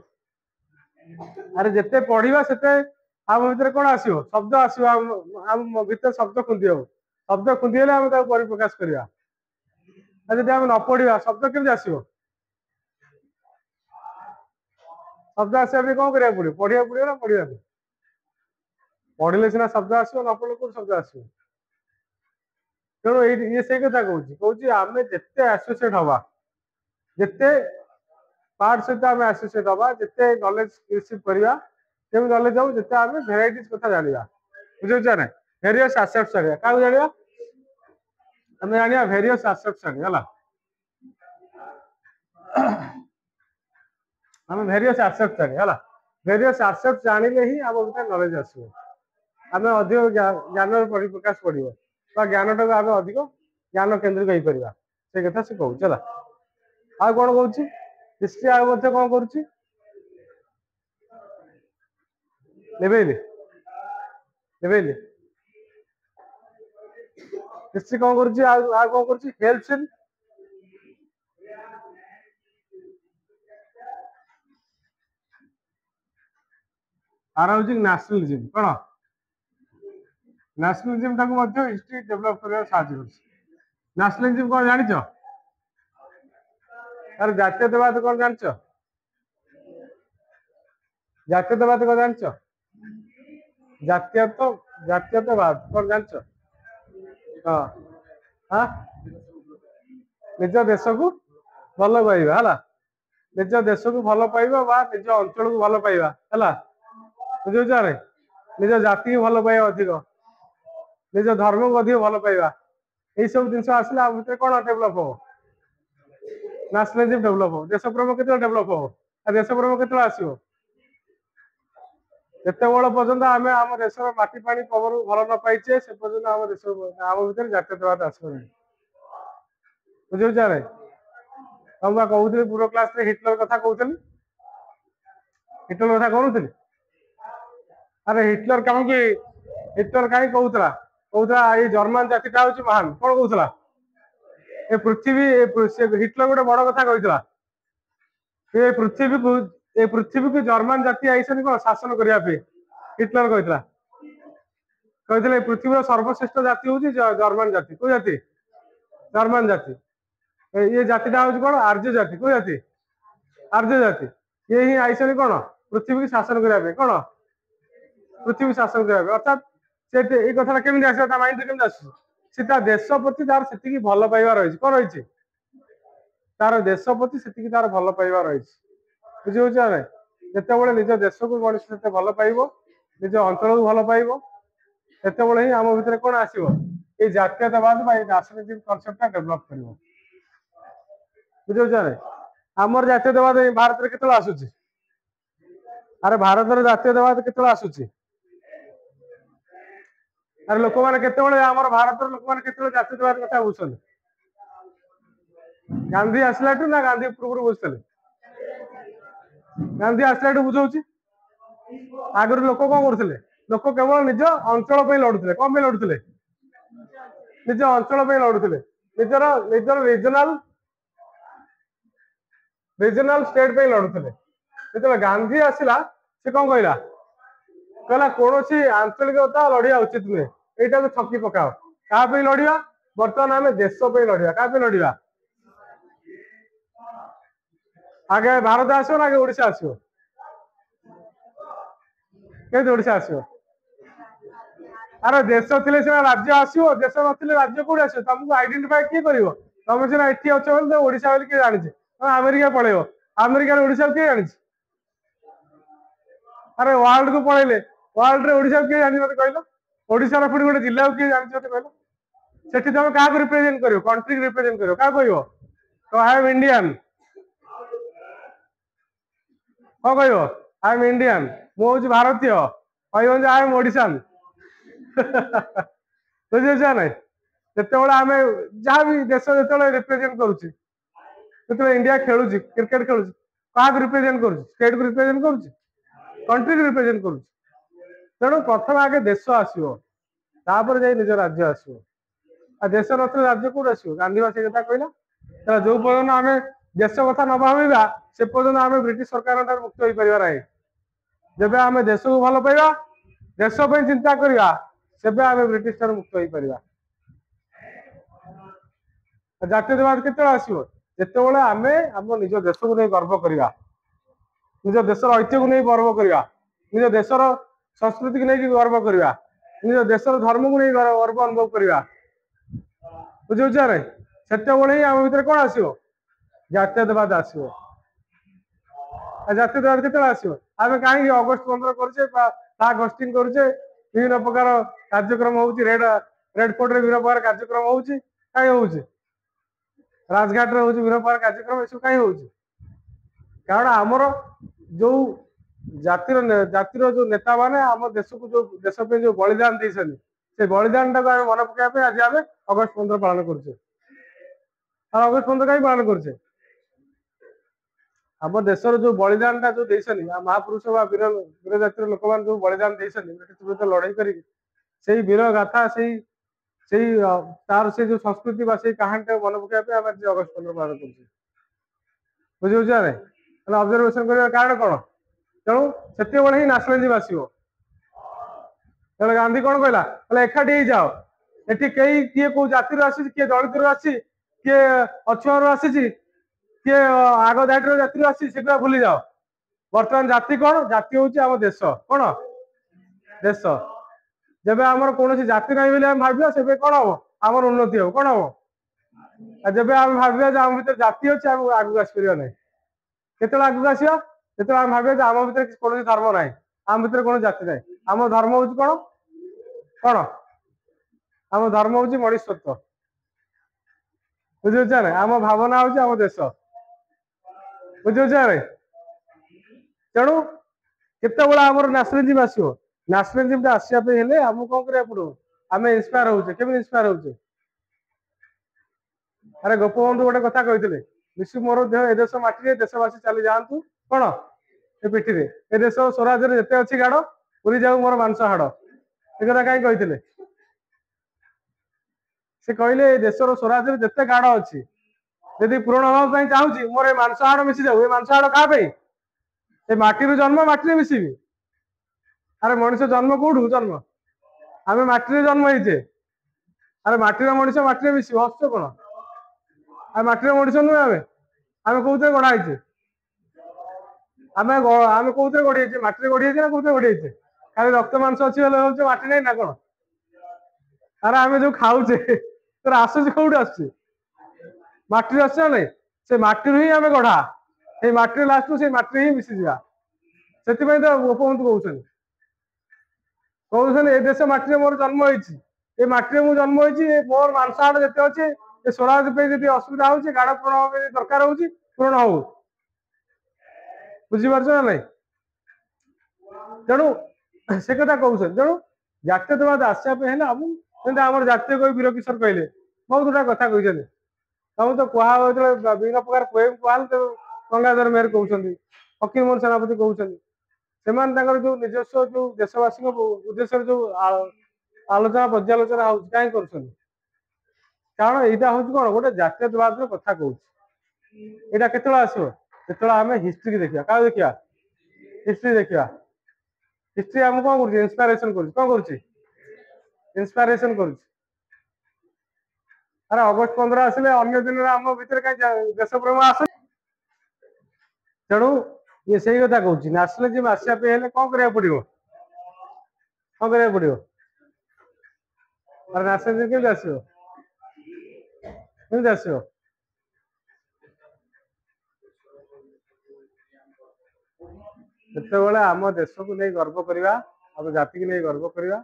अरे जिते पढ़ा से आम भीतर कौन आसो शब्द आसो आम भीतर शब्द खुंदी हो शब्द खुंदी आम परिप्रकाश करवा जब आम न पढ़ा शब्द केमती आसो शब्द आसवा कौन करा पड़ो पढ़ा पड़ो ना पढ़ा पढ़ले सीना शब्द आसो न पढ़ले कौन शब्द आसो तेणु ये से कथा कहूँ आम जिते एसोसिएट हवा जिते पार्ट सहित आम एसोसिएट हवा जिते नॉलेज रिसीव करवा केमी नॉलेज हो जिते आम भेराइटीज कथा जाना बुझे ना भेरियस एसेप्ट्स जाना क्या जाना आम जाना भेरियस एसेप्ट्स जाना आम भेरियस एसेप्ट्स जाना भेरियस एसेप्ट्स जानिले ही आम भीतर नॉलेज आसो आम अधिक ज्ञान परिप्रकाश पड़ो ज्ञान टाक आम अधिक ज्ञान केन्द्रिक हो पार कथा से कहूँ चला आ कौन कहूँ हिस्ट्री आ कौन करुच्ची हिस्ट्री कौन करुच्ची आ कौन करुच्ची हेल्प्स इन आर हूँ नेशनलिज्म कौन नेशनलिज्म टाक हिस्ट्री डेभलप कर नेशनलिज्म कौन जान अरे जातीयतावाद कौन जान जातीयतावाद कौन जान ଜାତୀୟତାବାଦ କଣ ଜାଣିଛ? ହଁ ହଁ ନିଜ ଦେଶକୁ ଭଲ ପାଇବା ହେଲା, ନିଜ ଦେଶକୁ ଭଲ ପାଇବା ବା ନିଜ ଅଞ୍ଚଳକୁ ଭଲ ପାଇବା ହେଲା, ବୁଝୁଛ ରେ? ନିଜ ଜାତିକୁ ଭଲ ପାଇବା ଅଧିକ, ନିଜ ଧର୍ମକୁ ଅଧିକ ଭଲ ପାଇବା, ଏଇ ସବୁ ଜିନିଷ ଆସିଲେ ଆମ ଭିତରେ କଣ ଡେଭଲପ ହବ? ନ୍ୟାସନାଲିଜିମ ଡେଭଲପ ହବ। ଦେଶ ପ୍ରେମ କେତେବେଳେ ଡେଭଲପ ହବ? ଆଉ ଦେଶ ପ୍ରେମ କେତେବେଳେ ଆସିବ? ଯେତେବେଳେ ପର୍ଯ୍ୟନ୍ତ ଆମେ ଆମ ଦେଶର ମାଟି ପାଣି ପବନ ଭଲ ନ ପାଇଛେ ସେ ପର୍ଯ୍ୟନ୍ତ ଆମ ଦେଶ ଆମ ଭିତରେ ଜାତୀୟତାବାଦ ଆସିବ ନାହିଁ, ବୁଝୁଛ ରେ? ମୁଁ ବା କହୁଥିଲି ପୂର୍ବ କ୍ଲାସରେ ହିଟଲର କଥା କହୁଥିଲି, ହିଟଲର କଥା କହୁଥିଲି। ଆରେ ହିଟଲର କାହିଁ କହୁଥିଲା ଏଇ ଜର୍ମାନ ଜାତିଟା ହଉଛି ମହାନ, କଣ କହୁଥିଲା? ଏ ପୃଥିବୀ ହିଟଲର ଗୋଟେ ବଡ କଥା କହିଥିଲା, ଏ ପୃଥିବୀକୁ ଜର୍ମାନ ଜାତି ଆଇସନି କଣ ଶାସନ କରିବା ପାଇଁ। ହିଟଲର କହିଥିଲା ଏ ପୃଥିବୀର ସର୍ବଶ୍ରେଷ୍ଠ ଜାତି ହଉଛି ଜର୍ମାନ ଜାତି। କୋଉ ଜାତି? ଜର୍ମାନ ଜାତି। ये जातिटा हूँ कौन आर्य जाति, कोई जाति? आर्य जाति। ये ही आईसनी कौन पृथ्वी की शासन करने कौन पृथ्वी शासन करने, अर्थात से कथा केमी आस माइंड केमी आस देश प्रति तार से भल पाइबा रही कौन रही तार देश प्रति से तार भल पाइबा रही, बुझे ना? जिते निज देश को मनुष्य से भल पाइब, निज अंचल को भल पाइब, सेतबे ही आम भितर कौन आसो ये जातीयतावाद नेशनलिज्म कॉन्सेप्ट डेवलप कर, बुझे? आमर जातीयतावाद भारत में केतला आसुची? अरे भारत जातीयतावाद केतला आसुची? अरे लोक मैंने केतबे आमर भारत लोक मैंने केतबे जातीयतावाद कथा बुझुछन? गांधी आसला ना गांधी पूर्व बुझते? गांधी आसला बुझाऊँ आगर लोक कौन करते? लोक केवल निज अंचल पे लड़ुते, कौन पे लड़ुते? निज अंचल पे लड़ुते, निजर निजर रीजनल स्टेट पे लड़ुते। जो गांधी आसला से कौन कहला कहला कौन सी आंचलिकता लड़िया उचित नुहे, यहाँ तो छकी पकाओ। क्या लड़िया? बर्तमान आम देश पे लड़िया। क्या लड़िया? आगे भारत आसो ना आगे ओडिशा आसो? के ओडिशा आसो? अरे देश थे सीना राज्य आसो, देश ना राज्य कौन आस? तुमको आइडेंटिफाई किए कर? तुम सीना ये अच्छे ओडिशा किए जानी, तुम अमेरिका पलैब, अमेरिका ओडिशा किए जानी? अरे वर्ल्ड को पलैले वर्ल्ड रे ओडिशा किए जानी मत कहल? ओडिशा पुणी गोटे जिला किए जानी मत कहल? सेठी तुम क्या रिप्रेजेंट कर? कंट्री रिप्रेजेंट कर क्या कह? तो आई एम इंडियन कौन कह? आई एम इंडियन मुझे भारतीय कह आई एम ओडिशान बुझे ना? जिते आम जहाँ भी देश जो रिप्रेजेंट करुच्ची इंडिया खेलु क्रिकेट खेलु क्या रिप्रेजेंट कर? स्टेट को रिप्रेजेंट कर, कंट्री को रिप्रेजेंट कर। तेणु प्रथम आगे देश आसो जाए निज राज्य आसो, देश न राज्य कौट आसो? गांधी से कथा कहला जो पर्यटन आम देश कथा न भाविबा से पर्यटन आम ब्रिटिश सरकार मुक्त हो पार ना। जब आम देश को भल पाइबा, देश चिंता करवा से आम ब्रिटिश मुक्त हो पार। जातीयतावाद केते आसो? जिते आम आम निज देश को नहीं गर्व करवा, निज देशर ऐतिह्य को नहीं गर्व करवा, निज देशर संस्कृति को नहीं गर्व करवा, निज देशर धर्म को नहीं गर्व अनुभव करवा, बुझे ना? से ही आम भर कौन आसो? जातीयतावाद आसो। जातीयतावाद केते आसो? आम कहीं अगस्ट 15 करे होस्टिंग करे विभिन्न प्रकार कार्यक्रम हो रेड फोर्ट विभिन्न प्रकार कार्यक्रम हो कहीं हो राजघाट हो विभिन्न प्रकार कार्यक्रम ये कहीं हो? कारण आमर जो जातिर जो नेता माने आम देश को जो देश पे जो बलिदान देछन से बलिदान टाक मन पकड़ा आज आम अगस्ट 15 पालन कर। अगस्ट 15 कहीं पालन कर? आम देशर जो बलिदान टा जो देछन महापुरुष वीर जातिर लोक मान जो बलिदान देछन लड़ाई कर वीर गाथा तार से जो संस्कृति से कहानी मन पकड़ा अगस्ट 15 पालन कर, बुझे ना? ऑब्जर्वेशन कर कारण कौन? तेणु से ही नेशनलिज्म आसो। गांधी कौन कहला एकाठी हो जाओ, ये कई किए कौ जाति आसी, किए दलित आसी, किए अछुआर आसी, किए आग धाटर जाति आसी, से भूली जाओ। बर्तमान जाति कौन? जाति हूँ आम देश, कौन देश जब आमर कौन जाति नहीं बोली भाविया से कौन हम आमर उन्नति हो कौन हम जब आम भाविया आम भर जाति अच्छे आम आगे आसपर ना केत आगे आसा जो आम भाविया आम भर कौन धर्म ना आम भर कौन जाति ना आम धर्म हूँ कौन कौन आम धर्म हूँ मनुष्यत्व बुझे ना आम भावना हूँ आम देश बुझे तेणु केत आमर नेशनलिज्म आसो नेशनलिज्म आसवाई हेले आमको कौन करा पड़ो आम इन्स्पायर होचे केमी इन्स्पायर होचे अरे गोपबंधु गोटे कथा कहते विश्व मोर देह ए देश माटी देशवासी चली जातु कौन ए पिठी ए देश स्वराज जिते अच्छी गाड़ उड़ी जाऊ मोर मांस हाड़ ए कथा कहीं कहते से कहले देशर स्वराज जिते गाड़ अच्छी यदि पूरण हाँवाई चाहूँ मोर ए मांस हाड़ मिसी जाऊ ए मांस हाड़ क्या ए माटी जन्म माटी मिसबी अरे मनीष जन्म कौटू जन्म आम माटी जन्म होचे अरे माटीर मनीष माटी मिस हस कौन आम माटीर मनीष नुहे आम कौन गढ़ाई आम आम कौन गढ़ी माटी गढ़ी ना कौन गढ़ी खाली रक्त मांस अच्छी माटी नहीं ना कौन अरे आम जो खाऊे तर आसूस कौट आस माटी आस ना से माटी ही आम गढ़ा ये माटी लास्ट से माटी ही मिसी जा से गोपबंधु कहते ए देश माटी मोर जन्म होती ये माटी मुझे जन्म होती मोर मांस हाड़ जिते अच्छे ये स्वराज पे असुविधा हो गाड़ पूरण दरकार हो पूरण हो बुझीपार ना तेणु से कथा कहते तेणु जातीयतावाद आसापे आम जातीय कवि वीर किशोर कहले बहुत गुड़ा कथा कहते तुम तो कह विभिन्न प्रकार पोएम कहल गंगाधर मेहर कहते फकीर मोहन सेनापति कहते जो निजस्व जो देशवासी उद्देश्य जो आलोचना पर्यालोचना हो कहीं कर कारण यहाँ हूँ कौन गोटे जातीयतावाद कथा कहूँ यहाँ केत आसो जो आम हिस्ट्री देखा क्या देखा हिस्ट्री देखा हिस्ट्री आम कौन कर इन्स्पिरेशन कर इन्स्पिरेशन कर अरे अगस्ट 15 आसिले अन्य दिन आम भर कहीं देश प्रेम आस तेणु ये सही कथा कहूँ नेशनलिज्म आसापे हेले कौन करा पड़ो कौन करा पड़ो अरे नेशनलिज्म केमी आसो केमी आसो जिते आम देश को नहीं गर्व करवा आम जाति की नहीं गर्व करवा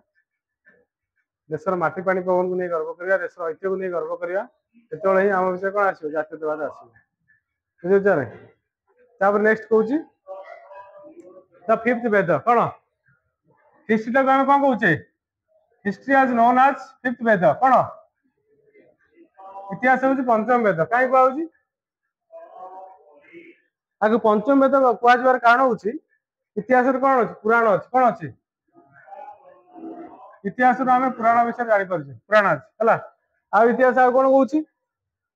देशर माटी पानी पवन को नहीं गर्व करवा देशर ऐतिह्य को नहीं गर्व करवा जो ही आम विषय कौन आस जातीयतावाद आस बुझे नेक्स्ट कहूँ द फिफ्थ वेद कौन हिस्ट्री टाक आम कौन कहे हिस्ट्री आज नोन आज फिफ्थ वेद कौन इतिहास हूँ पंचम वेद कहीं कहुँ आगे पंचम वेद कहर कारण हूँ इतिहास कौन अच्छी पुराण अच्छी कौन अच्छी इतिहास आम पुराण विषय जापर पुराण अच्छी है आ इतिहास आ कौन कौन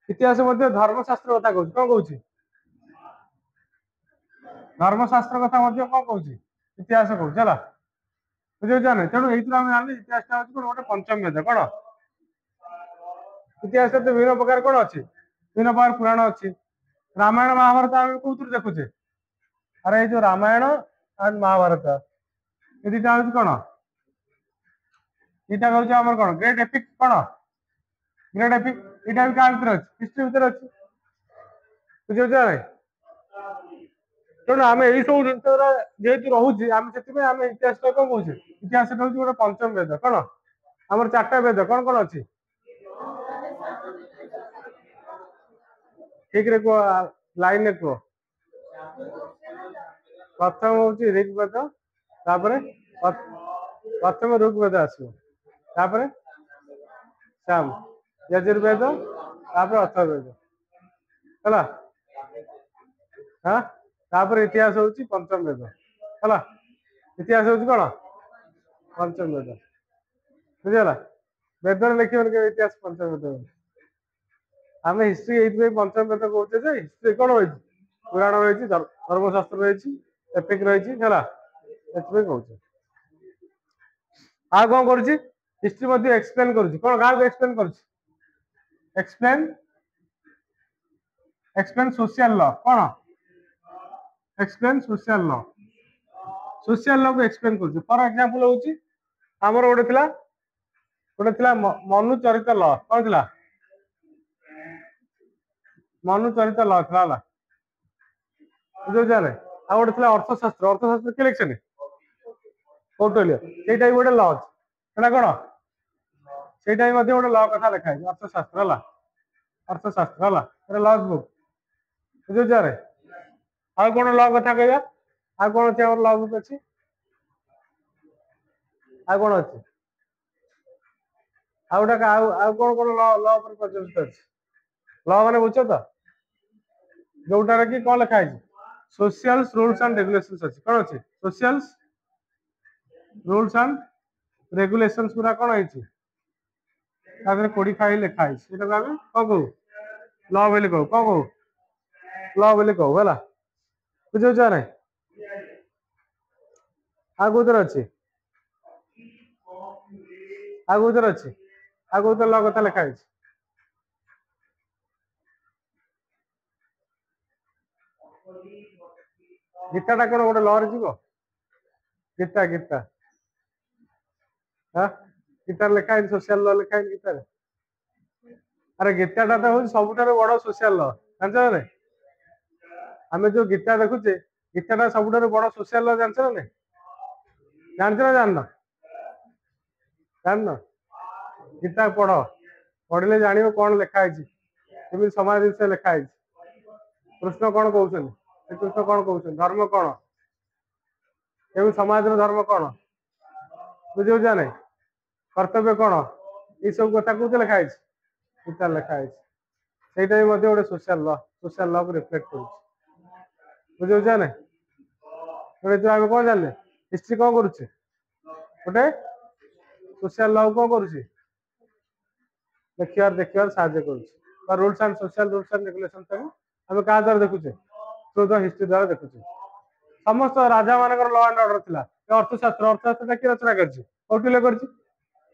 इतिहास धर्मशास्त्र कथा कौन कौन धर्मशास्त्र कथा कौन कौन इतिहास कौन है बुझे ना तेणु ये जाने इतिहास गोटे पंचम वेद कौन इतिहास तो विभिन्न प्रकार कौन अच्छी विभिन्न प्रकार पुराण अच्छी रामायण महाभारत आम कौन देखुचे अरे ये जो रामायण एंड महाभारत ये दुटा हूँ कौन यहाँ हूँ आम कौन ग्रेट एपिक कौन ग्रेट एपिक यहाँ भी क्या भर अच्छी हिस्ट्री भर अच्छी बुझे ना तेणु आम यही सब जिन जेहतु रोचे आम से आम इतिहास कौन कौन इतिहास हूँ गोटे पंचम वेद कौन आम 4टा वेद कौन कौन अच्छी ठीक रे कह लाइन में कह प्रथम हूँ ऋग्वेद प्रथम ऋग्वेद आसपर साम यजुर्वेद अथर्ववेद है हाँ तापर इतिहास हूँ पंचम वेद है इतिहास हूँ कौन पंचम वेद बुझेगा वेद लिखे के इतिहास पंचम वेद आम हिस्ट्री ये पंचम वेद कहते हिस्ट्री कौन रही पुराण रही धर्मशास्त्र रही एपिक रही है कहते आ कौन कर हिस्ट्री एक्सप्लेन कर कौन क्या एक्सप्लेन कर एक्सप्लेन सोशल लॉ कौन एक्सप्लेन सोशल लॉ को एक्सप्लेन कर फॉर एग्जांपल हूँ आमर गोटे मनु चरित ल कौन थिला मनु चरित ल थिला बुझे आ गोटे अर्थशास्त्र किए लिखिछन कौटिल्य सेटा भी गोटे ल है कौन सेटा भी गोटे ल कथा लिखाई अर्थशास्त्र है अर्थशास्त्र है लज बुक बुझे आ कौन ल कथा कहवा आ कौन अच्छे ल बुक अच्छी आ कौन अच्छे आउटा कौन कौन ल प्रचलित अच्छे ल मैंने बुझ तो जोटार कि कौन लिखाई सोशल रूल्स एंड रेगुलेशंस अच्छे कौन अच्छे सोशल रूल्स एंड रेगुलेशंस पूरा कौन है कोड़ी फाइल लिखाई कौन कहू ल बोली कहू कौन कहू ल बोली कहू है बुझे ना आगुतर अच्छे आगुतर अच्छे आगुतर ल कथा लिखाई गीताटा कौन गोटे लरे जीव गीता गीता हाँ गीतार लिखाई सोशल ल लिखाई गीतार अरे गीताटा तो हूँ सब बड़ सोशल ल जान आम जो गीता देखुचे गीताटा सब बड़ सोशल ल जान जान जान जान गीता पढ़ पढ़ले जान कौन लिखाई समाज विषय लिखाई कृष्ण कौन कहते कृष्ण कौन कहते धर्म कौन एवं समाज धर्म कौन बुझे ना कर्तव्य कौन ये सब कथा कौन लिखाई गीता लिखाई से गोटे सोशल ल को रिफ्लेक्ट कर बुझे ना जो आम कौन जाने हिस्ट्री कौन करुचे गोटे सोशल ल कौन करुचे देखियार साहाଯ୍य कर rules and social rules and regulation आम क्या द्वारा देखुचे थ्रू द हिस्ट्री द्वारा देखुचे समस्त राजा मान ल एंड ऑर्डर थिला अर्थशास्त्र किए रचना कर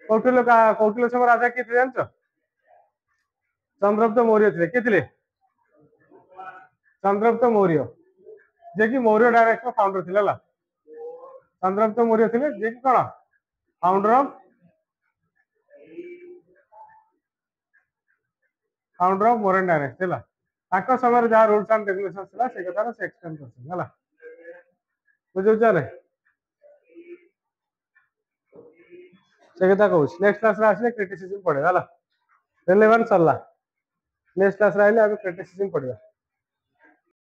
कौटिल्य समय राजा किए जान चंद्रगुप्त मौर्य थे किए चंद्रगुप्त मौर्य जे कि मौर्य डायरेक्ट फाउंडर थे चंद्रगुप्त मौर्य थे जे कि कौन फाउंडर ऑफ मौर्यन डायनेस्टी है समय जहाँ रूल्स एंड रेगुलेशंस था से कथा से एक्सप्लेन कर बुझे ना से कथा कहूँ नेक्स्ट क्लास आसे क्रिटिसिज्म पढ़े रिलेवेंस सरला नेक्स्ट क्लास आइले क्रिटिसिज्म पढ़ा।